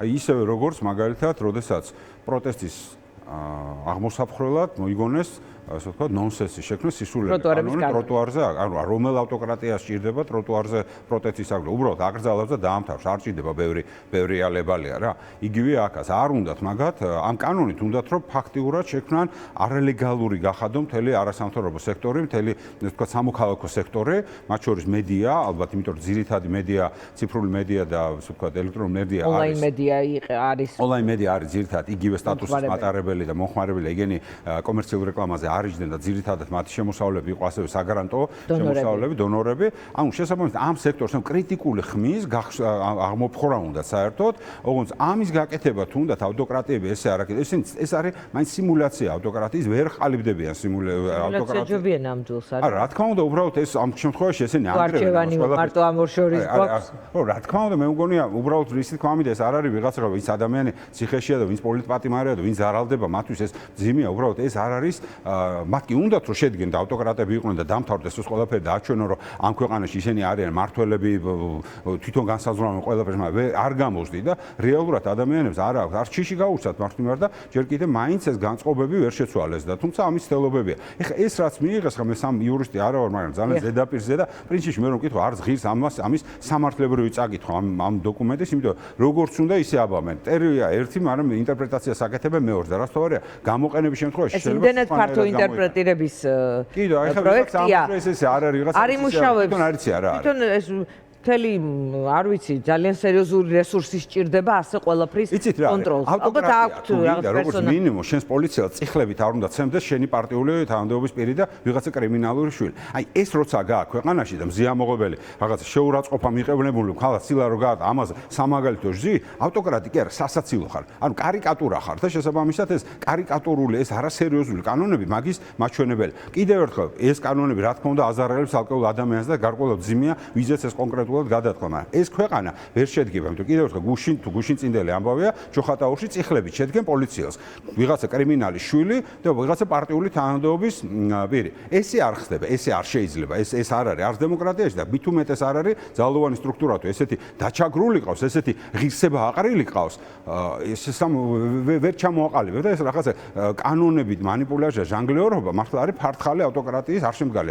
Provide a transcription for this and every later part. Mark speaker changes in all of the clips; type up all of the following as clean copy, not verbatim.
Speaker 1: აი ისევე როგორც მაგალითად, როდესაც პროტესტის აღმოსაფხრელად მოიგონეს ასე ვთქვათ, ნონსენსი შექმნეს სისულელე ტროტუარზე, ანუ რომელ ავტოკრატიას სჭირდება ტროტუარზე პროტესტის აგრე. უბრალოდ აკრძალავს და დაამთავრებს, არ სჭირდება ბევრი ალებალია რა. იგივე აქაც არ უნდათ მაგათ ამ კანონით უნდათ რომ ფაქტიურად შექმნან არალეგალური გახადო მთელი არასამთავრობო სექტორი, მთელი ასე ვთქვათ სამოქალაქო სექტორი, მათ შორის მედია, ალბათ იმიტომ რომ ძირითადი მედია, ციფრული მედია და ასე ვთქვათ ელექტრონული მედია არის.
Speaker 2: ონლაინ მედია არის.
Speaker 1: ონლაინ მედია არის ძირითადად იგივე სტატუსის მატარებელი და მოხმარებელი, ეგენი კომერციულ რეკლამაზე არიჯდნენ და ძირითადად მათი შემოსავლები იყო ასევე საგარანტო შემოსავლები, დონორები. ანუ შესაბამისად ამ სექტორს კრიტიკული ხმის აღმოფხვრა უნდა საერთოდ, ოღონდ ამის გაკეთება თუნდაც ავტოკრატიები ესე არ აკეთებს. ეს არის მაინც სიმულაცია ავტოკრატიის, ვერ ყალიბდებიან ავტოკრატიას.
Speaker 2: ჯობია ნამდვილს არის.
Speaker 1: არა, რა თქმა უნდა, უბრალოდ ეს ამ შემთხვევაში ესენი
Speaker 2: არჩევანი მარტო ამ ორ შორის გვაქვს.
Speaker 1: ხო, რა თქმა უნდა, მე მგონია, უბრალოდ ისეთ ქვამით ეს არ არის ვიღაცა რომ ვინც ადამიანი ციხეშია და ვინც პოლიტპატიმარია და ვინც ზარალდება, მათთვის ეს ძიმია, უბრალოდ ეს არ არის მათ კი უნდათ რომ შედგენ და ავტოკრატები იყვნენ და დამთავრდეს ეს ყველაფერი და აჩვენონ რომ ამ ქვეყანაში ისინი არიან მართველები თვითონ განსაზღვრავენ ყველაფერს, მაგრამ არ გამოსდი და რეალურად ადამიანებს არ აქვს არ ჩიში გაუჩნდათ მართლმიერ და ჯერ კიდევ მაინც ეს განწყობები ვერ შეცვალეს და თუმცა ამის ცდილობებია. ეხლა ეს რაც მიიღეს, ხა მე სამ იურისტი არა ვარ, მაგრამ ძალიან ზედაპირზე და პრინციპში მე რომ ვკითხო, არც ღირს ამის სამართლებრივი წაკითხვა ამ დოკუმენტის, იმიტომ როგორც უნდა ისე აბამენ. ტერია ერთი, მაგრამ ინტერპრეტაციას აკეთებენ მეორეს და რაც თორეა გამოყენების შემთხვევაში
Speaker 2: შეიძლება ფართო ინტერპრეტირების პროექტია.
Speaker 1: ეს არ არის ვიღაცა
Speaker 2: თვითონ
Speaker 1: არიცი არა.
Speaker 2: თვითონ ეს მთელი არ ვიცი ძალიან სერიოზული რესურსი სჭირდება ასე ყველაფრის კონტროლს.
Speaker 1: ალბათ აქვთ რაღაც პერსონალი. მინიმუმ შენს პოლიციას წიხლებით არ უნდა ცემდეს შენი პარტიული თანამდებობის პირი და ვიღაცა კრიმინალური შვილი. აი ეს როცა გააქვს ქვეყანაში და მზიამოღებელი რაღაცა შეურაცხყოფა მიყევნებული ხალხს ცილა რო გააქვს ამაზე სამაგალითო ჟი, ავტოკრატი კი არა, სასაცილო ხარ. ანუ კარიკატურა ხარ და შესაბამისად ეს კარიკატურული ეს არასერიოზული კანონები მაგის მაჩვენებელი. კიდევ ერთხელ ეს კანონები რა თქმა უნდა აზარალებს ალკოჰოლ ადამიანს და გარკვეულად ძიმია ვიზეც ეს კონკრეტულად გადადგმა, მაგრამ ეს ქვეყანა ვერ შედგება, იმიტომ კიდევ ერთხელ გუშინ წინდელი ამბავია, ჯოხატაურში წიხლებით შედგენ პოლიციელს. ვიღაცა კრიმინალის შვილი და ვიღაცა პარტიული თანამდებობის პირი. ესე არ ხდება, ესე არ შეიძლება, ეს არ არის არც დემოკრატიაში და მით უმეტეს არ არის ძალოვანი სტრუქტურა თუ ესეთი დაჩაგრული ყავს, ესეთი ღირსება აყრილი ყავს, ეს ვერ ჩამოაყალიბებ და ეს რაღაცა კანონებით манипуляция, ჟანგლეორობა მართლა არის ფართხალი ავტოკრატიის არშემდგარი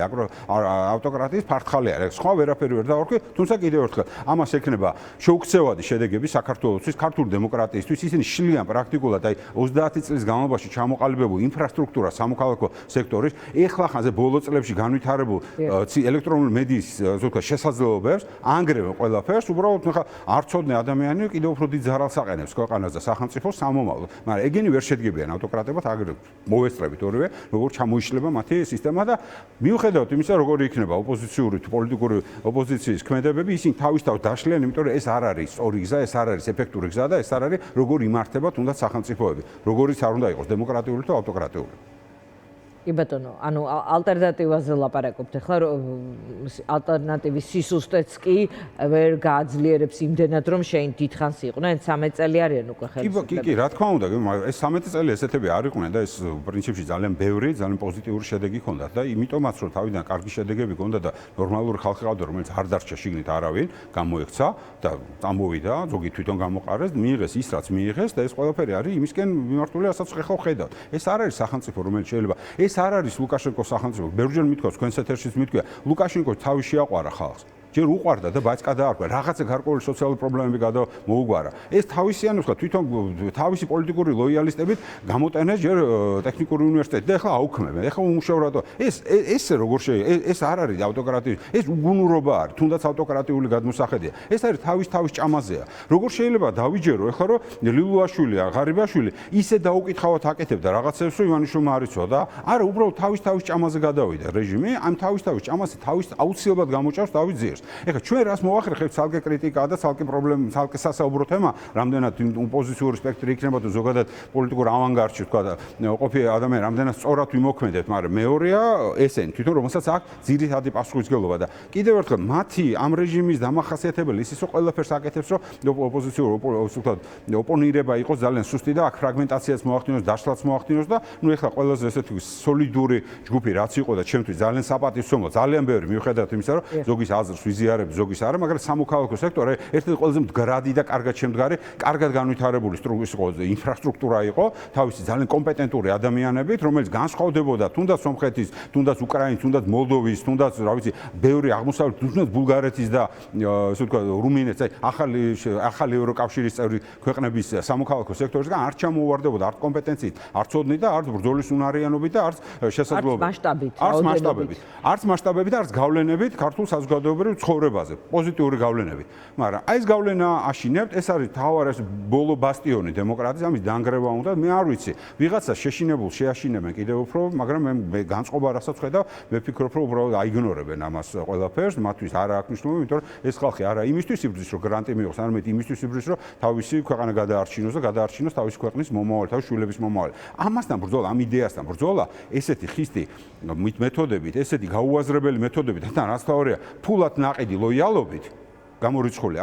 Speaker 1: ავტოკრატიის ფართხალი არის. სხვა ვერაფერი ვერ დავარქვი, თუმცა კიდევ ერთხელ ამას ექნება შეუქცევადი შედეგები საქართველოსთვის, ქართული დემოკრატიისთვის, ისინი შლიან პრაქტიკულად აი 30 წლის განმავლობაში ჩამოყალიბებულ ინფრასტრუქტურა სამოქალაქო სექტორის, ეხლა ხანზე ბოლო წლებში განვითარებულ ელექტრონული მედიის ზოგადად შესაძლებლობებს, ანგრევენ ყველაფერს, უბრალოდ ხა არ ცოდნე ადამიანი კიდევ უფრო დიდ ზარალს აყენებს ქვეყანას და სახელმწიფოს სამომავლოდ, მაგრამ ეგენი ვერ შედგებიან ავტოკრატებად, აგრეთვე მოვესწრებით ორივე, როგორ ჩამოიშლება მათი სისტემა და მიუხედავად იმისა, როგორი იქნება ოპოზიციური თუ პოლიტიკური ოპოზიციის ქმედებები, ისინი თავის-თავს დაშლიან, იმიტომ რომ ეს არ არის სწორი გზა, ეს არ არის ეფექტური გზა და ეს არ არის როგორ იმართება თუნდაც სახელმწიფოები, როგორიც არ უნდა იყოს დემოკრატიული თუ ავტოკრატიული.
Speaker 2: კი ბატონო, ანუ ალტერნატივაზე ლაპარაკობთ. ახლა ალტერნატივის სისუსტეც კი ვერ გააძლიერებს იმდენად, რომ შენ დიდხანს იყვნენ 13 წელი არიან უკვე ხელისუფლება.
Speaker 1: კი, რა თქმა უნდა, ეს 13 წელი ესეთები არ იყვნენ და ეს პრინციპში ძალიან ბევრი, ძალიან პოზიტიური შედეგი ჰქონდათ და იმიტომაც რომ თავიდან კარგი შედეგები ჰქონდა და ნორმალური ხალხი ყავდა, რომელიც არ დარჩა შიგნით არავინ, გამოექცა და წამოვიდა, ზოგი თვითონ გამოყარეს, მიიღეს ის რაც მიიღეს და ეს ყველაფერი არის იმისკენ მიმართული, რასაც ხეხო ხედავთ. ეს არ არის სახელმწიფო, რომელიც შეიძლება ეს არ არის ლუკაშენკოს სახელმწიფო. ბევრჯერ მithქვას, თქვენს ეთერშიც მithქვია, ლუკაშენკო თავი შეაყვარა ხალხს. ჯერ უყვარდა და ბაჭკა დაარქვა, რაღაცა გარკვეული სოციალური პრობლემები გადამოუგვარა. ეს თავისიანობს ხა თვითონ თავისი პოლიტიკური ლოიალისტებით გამოტენეს ჯერ ტექნიკური უნივერსიტეტი და ეხლა აუქმებენ. ეხლა უმუშავრად ეს როგორ შეიძლება? ეს არ არის ავტოკრატია, ეს უგუნურობა არის, თუნდაც ავტოკრატიული გადმოსახედია. ეს არის თავის ჭამაზეა. როგორ შეიძლება დავიჯერო ეხლა რომ ლილუაშვილი, ღარიბაშვილი ისე დაუკითხავად აკეთებდა რაღაცებს, რომ ივანიშვილმა არ იცოდა? არა, უბრალოდ თავის ჭამაზე გადავიდა რეჟიმი, ამ თავის ჭამაზე თავის აუცილებლად გამოჭავს თავის ძიერს. ეხლა ჩვენ რას მოვახერხებთ ცალკე კრიტიკა და ცალკე პრობლემა, ცალკე სასაუბრო თემა, რამდენად ოპოზიციური სპექტრი იქნება თუ ზოგადად პოლიტიკურ ავანგარდში თქვა და ყოფილი ადამიანი რამდენად სწორად ვიმოქმედეთ, მაგრამ მეორეა ესენი თვითონ რომელსაც აქვს ძირითადი პასუხისმგებლობა და კიდევ ერთხელ მათი ამ რეჟიმის დამახასიათებელი ის ის ყველაფერს აკეთებს, რომ ოპოზიციური ვთქვათ ოპონირება იყოს ძალიან სუსტი და აქ ფრაგმენტაციაც მოახდინოს, დაშლაც მოახდინოს და ნუ ეხლა ყველაზე ესეთი სოლიდური ჯგუფი რაც იყო და ჩემთვის ძალიან საპატივცემლო, ძალიან ბევრი მიუხედავად იმისა, რომ ზოგის აზრს ვიზიარებს ზოგის არა, მაგრამ სამოქალაქო სექტორი ერთ-ერთი ყველაზე მდგრადი და კარგად შემდგარი, კარგად განვითარებული ინფრასტრუქტურა იყო, თავისი ძალიან კომპეტენტური ადამიანებით, რომელიც განსხვავდებოდა თუნდაც სომხეთის, თუნდაც უკრაინის, თუნდაც მოლდოვის, თუნდაც რა ვიცი, ბევრი აღმოსავლეთ, თუნდაც ბულგარეთის და ასე ვთქვათ, რუმინეთის, ახალი ევროკავშირის წევრი ქვეყნების სამოქალაქო სექტორისგან არ ჩამოუვარდებოდა არც კომპეტენციით, არც ოდნით და არც ბრძოლის უნარიანობით და არც შესაძლებლობით. არც მასშტაბებით, არც გავლენებით ქართულ საზოგადოებრივ ცხოვრებაზე, პოზიტიური გავლენებით. მაგრამ აი ეს გავლენა აშინებთ, ეს არის თავარი ბოლო ბასტიონი დემოკრატიის, ამის დანგრევა უნდა, მე არ ვიცი. ვიღაცა შეშინებულ შეაშინებენ კიდევ უფრო, მაგრამ მე განწყობა რასაც ხედავ, მე ვფიქრობ, რომ უბრალოდ აიგნორებენ ამას ყველაფერს, მათთვის არ აქვს მნიშვნელობა, იმიტომ რომ ეს ხალხი არა იმისთვის იბრძვის, რომ გრანტი მიიღოს, არამედ იმისთვის იბრძვის, რომ თავისი ქვეყანა გადაარჩინოს და გადაარჩინოს თავისი ქვეყნის მომავალი, თავისი შვილების მომავალი. ამასთან ბრძოლა, ამ იდეასთან ბრძოლა, ესეთი ხისტი მეთოდებით, ესეთი გაუაზრებელი მეთოდებით, თან რაც თავია, ფულად ნაყიდი ლოიალობით გამორიცხული.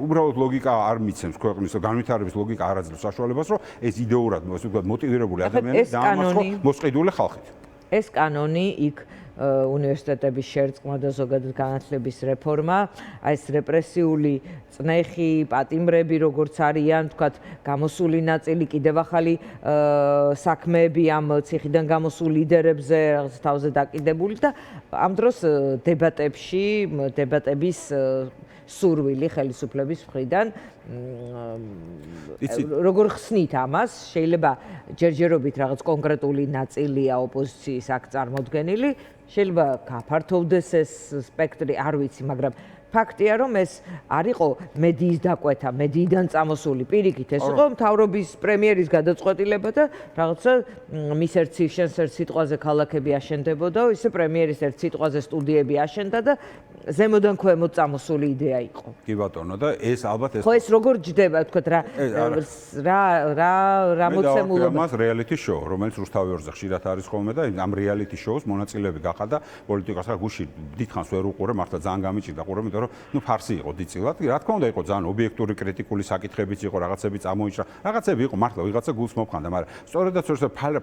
Speaker 1: უბრალოდ ლოგიკა არ მიცემს ქვეყნის განვითარების ლოგიკა არ აძლევს საშუალებას, რომ ეს იდეურად, ასე ვთქვათ, მოტივირებული ადამიანები დაამარცხოს მოსყიდული ხალხით.
Speaker 2: ეს კანონი იქ უნივერსიტეტების შერწყმა და ზოგადად განათლების რეფორმა, აი ეს რეპრესიული წნეხი, პატიმრები, როგორც არიან, თქვათ, გამოსული ნაწილი, კიდევ ახალი საქმეები ამ ციხიდან გამოსულ ლიდერებზე რაღაც თავზე დაკიდებული და ამ დროს დებატების სურვილი ხელისუფლების მხრიდან როგორ ხსნით ამას? შეიძლება ჯერჯერობით რაღაც კონკრეტული ნაწილია ოპოზიციის აქ წარმოდგენილი, შეიძლება გაფართოვდეს ეს სპექტრი, არ ვიცი, მაგრამ ფაქტია, რომ ეს არ იყო მედიის დაკვეთა, მედიიდან წამოსული პირიქით, ეს იყო მთავრობის პრემიერის გადაწყვეტილება და რაღაცა მის ერთ სიტყვაზე ქალაქები აშენდებოდა, ისე პრემიერის ერთ სიტყვაზე სტუდიები აშენდა და ზემოდან ქვემოთ წამოსული იდეა იყო.
Speaker 1: კი ბატონო და ეს ალბათ ეს
Speaker 2: ხო ეს როგორ ჯდება, თქვათ რა მოცემულობა
Speaker 1: მას რეალიტი შოუ, რომელიც რუსთავიორზე ხშირად არის ხოლმე და ამ რეალიტი შოუს მონაწილეები გახადა პოლიტიკას ხა გუში დიდხანს ვერ უყურე, მართლა ძალიან გამიჭირდა ყურე, იმიტომ რომ ფარსი იყო დიწილად. რა თქმა უნდა იყო ძალიან ობიექტური კრიტიკული საკითხებიც იყო, რაღაცები წამოიჭრა. რაღაცები იყო მართლა ვიღაცა გულს მომხანდა, მაგრამ სწორედაც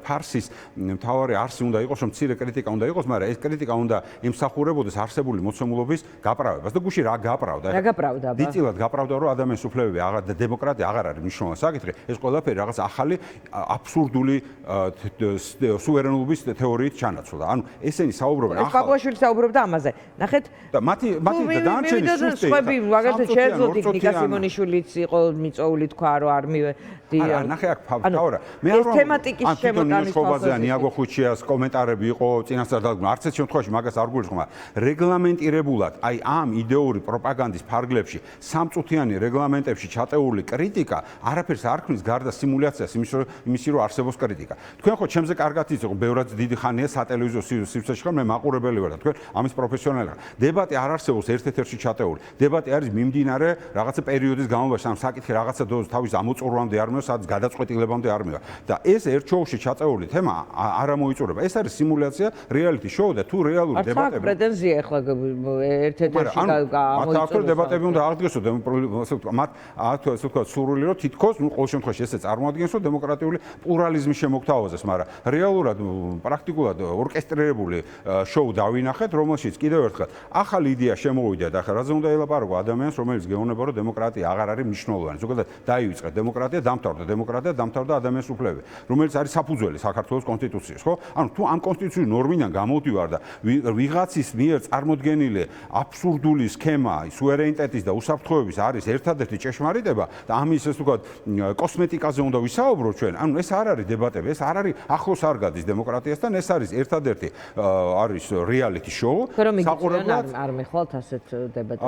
Speaker 1: ფარსის მთავარი არსი უნდა იყოს, რომ მცირე კრიტიკა უნდა იყოს, მაგრამ ეს კრიტიკა უნდა ემსახურებოდეს არსებული მოცემულობის გაправებას. და გუში რა გაправდა?
Speaker 2: რა გაправდა?
Speaker 1: დიწილად გაправდა, რომ ადამიანის უფლებები და დემოკრატია აღარ არის მნიშვნელოვანი საკითხი. ეს ყველაფერი რაღაც ახალი აბსურდული სუვერენობის თეორიით ჩანაცვლა. ანუ ესენი საუბრობენ
Speaker 2: ახლა პაპუაშვილი საუბრობდა ამაზე. ნახეთ
Speaker 1: და მათი დანარჩენი
Speaker 2: სხვები მაგალითად შეეძლოთ ნიკა სიმონიშვილიც იყო მიწოული თქვა რომ არ
Speaker 1: არა, ნახე აქ ფავორა. მე არ
Speaker 2: თემატიკის შემოტანის
Speaker 1: ხობაზე ნიაგო ხუჩიას კომენტარები იყო წინასწარ და არც ერთ შემთხვევაში მაგას არ გულისხმობ. რეგლამენტირებულად, აი ამ იდეური პროპაგანდის ფარგლებში, სამწუთიანი რეგლამენტებში ჩატეული კრიტიკა არაფერს არ ქმნის გარდა სიმულაციას იმისი რომ არსებობს კრიტიკა. თქვენ ხო ჩემზე კარგად იცით, ბევრად დიდი ხანია სატელევიზიო სივრცეში ხარ, მე მაყურებელი ვარ და თქვენ ამის პროფესიონალი ხარ. დებატი არ არსებობს ერთ-ერთში ჩატეული. დებატი არის მიმდინარე რაღაცა პერიოდის განმავლობაში, ამ საკითხი რაღაცა თავის ამოწურვამდე არ სადაც გადაწყვეტილებამდე არ მივა და ეს ერთ შოუში ჩაწეული თემა არ ამოიწურება. ეს არის სიმულაცია, რეალიტი შოუ და თუ რეალური დებატები.
Speaker 2: არ პრეტენზია ახლა ერთ-ერთში
Speaker 1: ამოიწურება. დებატები უნდა აღდგესო მათ ასე ვთქვათ სურვილი რომ თითქოს ყოველ შემთხვევაში ესე წარმოადგენს რომ დემოკრატიული პლურალიზმი შემოგთავაზეს, მაგრამ რეალურად პრაქტიკულად ორკესტრირებული შოუ დავინახეთ, რომელშიც კიდევ ერთხელ ახალი იდეა შემოვიდა და ახლა რაზე უნდა ელაპარაკო ადამიანს, რომელიც გეუბნება რომ დემოკრატია აღარ არის მნიშვნელოვანი. ზოგადად დაივიწყეთ დემოკრატია დამთავრდა ადამიანის უფლებები, რომელიც არის საფუძველი საქართველოს კონსტიტუციის, ხო? ანუ თუ ამ კონსტიტუციური ნორმიდან გამოდივარ და ვიღაცის მიერ წარმოდგენილი აბსურდული სქემა, სუვერენიტეტის და უსაფრთხოების არის ერთადერთი ჭეშმარიტება და ამის ეს ვთქვათ კოსმეტიკაზე უნდა ვისაუბროთ ჩვენ. ანუ ეს არ არის დებატები, ეს არ არის ახლოს არ გადის დემოკრატიასთან, ეს არის ერთადერთი არის რეალიტი შოუ.
Speaker 2: საყურებლად არ მეხვალთ ასეთ დებატებს.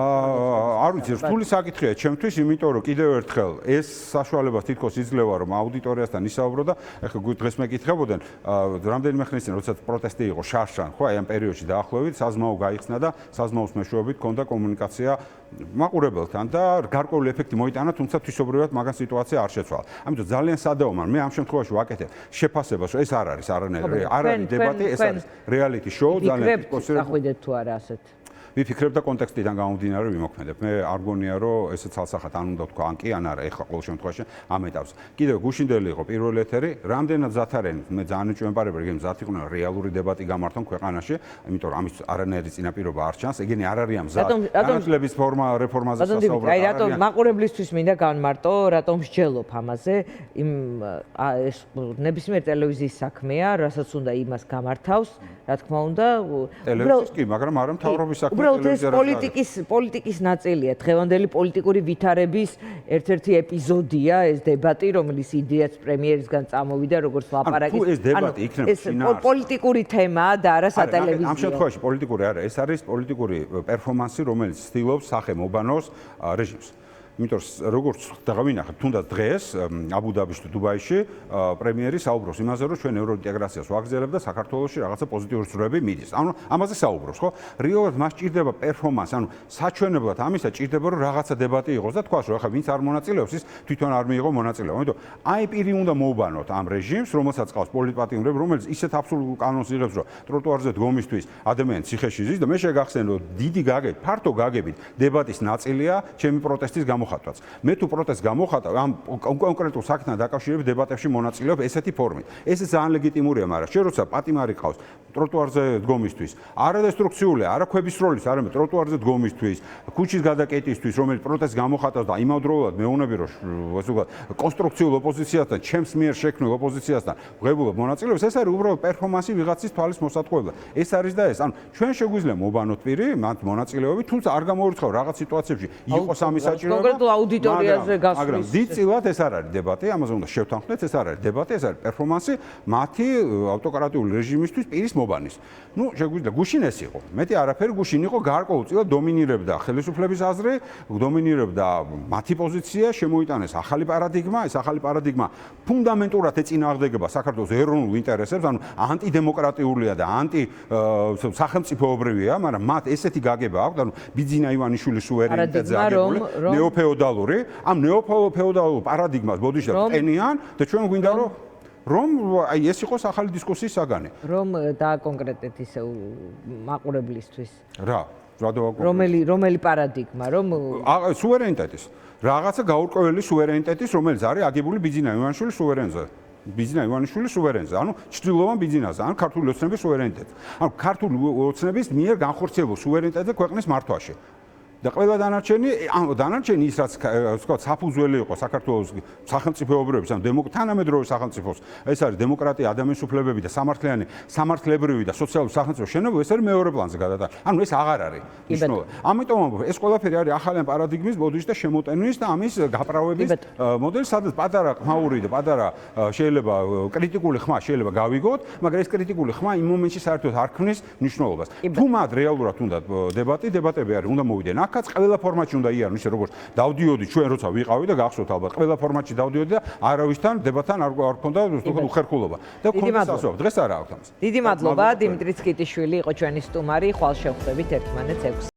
Speaker 1: არ ვიცი, რთული საკითხია ჩემთვის, იმიტომ რომ კიდევ ერთხელ ეს საშუალებას თითქოს იძლევა რომ აუდიტორიასთან ისაუბრო და ეხლა დღეს მეკითხებოდნენ რამდენიმე ხნის წინ როდესაც პროტესტი იყო შარშან, ხო, აი ამ პერიოდში დაახლოებით საზმაო გაიხსნა და საზმაოს მეშვეობით ჰქონდა კომუნიკაცია მაყურებელთან და გარკვეული ეფექტი მოიტანა, თუმცა თვისობრივად მაგას სიტუაცია არ შეცვალა. ამიტომ ძალიან სადაო, მაგრამ მე ამ შემთხვევაში ვაკეთებ შეფასებას, რომ ეს არ არის არანაირი, არ არის დებატი, ეს არის რეალიტი შოუ, ძალიან
Speaker 2: კონსერვატიული. აღვიდეთ თუ არა ასეთ.
Speaker 1: ვიფიქრებ და კონტექსტიდან გამომდინარე ვიმოქმედებ. მე არ გონია რომ ესე ცალსახად ან უნდა თქვა ან კი ან არა, ეხლა ყოველ შემთხვევაში ამ ეტაპზე. კიდევ გუშინდელი იყო პირველი ეთერი, რამდენად ზათარენ, მე ძალიან უჩვენებარებ, ეგენი მზად იყვნენ რეალური დებატი გამართონ ქვეყანაში, იმიტომ რომ ამის არანაირი წინაპირობა არ ჩანს, ეგენი არ არიან მზად. განათლების რეფორმაზე
Speaker 2: სასაუბრად. აი რატომ მაყურებლისთვის მინდა განმარტო, რატომ მსჯელობ ამაზე, ეს ნებისმიერ ტელევიზიის საქმეა, რასაც უნდა იმას გამართავს, რა თქმა უნდა,
Speaker 1: ტელევიზიის კი, მაგრამ არა მთავრობის საქმე.
Speaker 2: უბრალოდ ეს პოლიტიკის ნაწილია, დღევანდელი პოლიტიკური ვითარების ერთ-ერთი ეპიზოდია ეს დებატი, რომელიც იდეაც პრემიერისგან წამოვიდა, როგორც ლაპარაკის.
Speaker 1: თუ ეს დებატი იქნება შინაარსი.
Speaker 2: ეს პოლიტიკური თემაა და არა სატელევიზიო.
Speaker 1: ამ შემთხვევაში პოლიტიკური არა, ეს არის პოლიტიკური პერფორმანსი, რომელიც ცდილობს სახე მობანოს რეჟიმს. იმიტომ როგორც დავინახეთ, თუნდაც დღეს აბუ-დაბიში თუ დუბაიში პრემიერი საუბრობს იმაზე, რომ ჩვენ ევროინტეგრაციას ვაგრძელებთ და საქართველოში რაღაცა პოზიტიური ცვლილებები მიდის. ანუ ამაზე საუბრობს, ხო? რეალურად მას ჭირდება პერფორმანსი, ანუ საჩვენებლად ამისა ჭირდება, რომ რაღაცა დებატი იყოს და თქვას, რომ ახლა ვინც არ მონაწილეობს, ის თვითონ არ მიიღო მონაწილეობა. ამიტომ აი პირი უნდა მოუბანოთ ამ რეჟიმს, რომელსაც ყავს პოლიტპატიმრები, რომელიც ისეთ აბსოლუტურ კანონს იღებს, რომ ტროტუარზე დგომისთვის ადამიანი ციხეში ზის და მე შეგახსენ, რომ დიდი გაგებით, ფართო გაგებით დებატის ნაწილია ჩემი პროტესტის გამოხატვაც. მე თუ პროტესტს გამოხატავ, ამ კონკრეტულ საქმეთან დაკავშირებით დებატებში მონაწილეობ ესეთი ფორმით. ეს ძალიან ლეგიტიმურია, მაგრამ შენ როცა პატიმარი ყავს ტროტუარზე დგომისთვის, არა დესტრუქციული, არა ქვების როლის, არამედ ტროტუარზე დგომისთვის, ქუჩის გადაკეტისთვის, რომელიც პროტესტს გამოხატავს და იმავდროულად მეუბნები, რომ ასე ვთქვათ, კონსტრუქციულ ოპოზიციასთან, ჩემს მიერ შექმნილ ოპოზიციასთან ვღებულობ მონაწილეობას, ეს არის უბრალოდ პერფორმანსი ვიღაცის თვალის მოსათხოვებლად. ეს არის და ეს. ანუ ჩვენ შეგვიძლია მობანოთ პირი, მათ მონაწილეობებით, თუმცა არ გამოვირცხავ რაღაც სიტუაციებში იყოს ამის საჭიროება.
Speaker 2: კონკრეტულ აუდიტორიაზე გასვლის.
Speaker 1: მაგრამ დიდწილად ეს არ არის დებატი, ამაზე უნდა შევთანხმდეთ, ეს არ არის დებატი, ეს არის პერფორმანსი მათი ავტოკრატიული რეჟიმისთვის პირის მობანის. ნუ შეგვიძლია გუშინ ეს იყო. მეტი არაფერი გუშინ იყო, გარკვეულწილად დომინირებდა ხელისუფლების აზრი, დომინირებდა მათი პოზიცია, შემოიტანეს ახალი პარადიგმა, ეს ახალი პარადიგმა ფუნდამენტურად ეწინააღმდეგება საქართველოს ეროვნულ ინტერესებს, ანუ ანტიდემოკრატიულია და სახელმწიფოებრივია, მაგრამ მათ ესეთი გაგება აქვს, ანუ ბიძინა ივანიშვილის სუვერენიტეტზე აგებული ნეოფეოდალური, ამ ნეოფეოდალურ პარადიგმას ბოდიში ყენიან და ჩვენ გვინდა რომ აი ეს იყოს ახალი დისკუსიის საგანი.
Speaker 2: რომ დააკონკრეტეთ ისე მაყურებლისთვის.
Speaker 1: რა დავაკონკრეტეთ?
Speaker 2: რომელი პარადიგმა, რომ
Speaker 1: სუვერენიტეტის. რაღაცა გაურკვეველი სუვერენიტეტის, რომელიც არის აგებული ბიძინა ივანიშვილის სუვერენზე. ბიძინა ივანიშვილის სუვერენზე, ანუ ჩრდილოვან ბიძინაზე, ანუ ქართული ოცნების სუვერენიტეტზე. ანუ ქართული ოცნების მიერ განხორციელებულ სუვერენიტეტზე ქვეყნის მართვაში. და ყველა დანარჩენი ის რაც ვთქვათ საფუძველი იყო საქართველოს სახელმწიფოებრიობის ან თანამედროვე სახელმწიფოს ეს არის დემოკრატია, ადამიანის უფლებები და სამართლებრივი და სოციალური სახელმწიფო შენობები, ეს არის მეორე პლანზე გადატანა. ანუ ეს აღარ არის მნიშვნელოვანი. ამიტომ ეს ყველაფერი არის ახალი პარადიგმის ბოდიში და შემოტენვის და ამის გაправების მოდელი, სადაც პატარა ხმაური და პატარა შეიძლება კრიტიკული ხმა შეიძლება გავიგოთ, მაგრამ ეს კრიტიკული ხმა იმ მომენტში საერთოდ არ ქმნის მნიშვნელობას. თუ მათ რეალურად უნდა დებატები არის, უნდა მოვიდნენ კაც ყველა ფორმატში უნდა იარონ, ისე როგორც დავდიოდი ჩვენ როცა ვიყავი და გახსოვთ ალბათ, ყველა ფორმატში დავდიოდი და არავისთან დებატთან არ გქონდა უხერხულობა. და გქონდა სასწაულო. დღეს არა აქვს ამას.
Speaker 2: დიდი მადლობა, დიმიტრი ცკიტიშვილი იყო ჩვენი სტუმარი, ხვალ შევხვდებით ერთმანეთს 6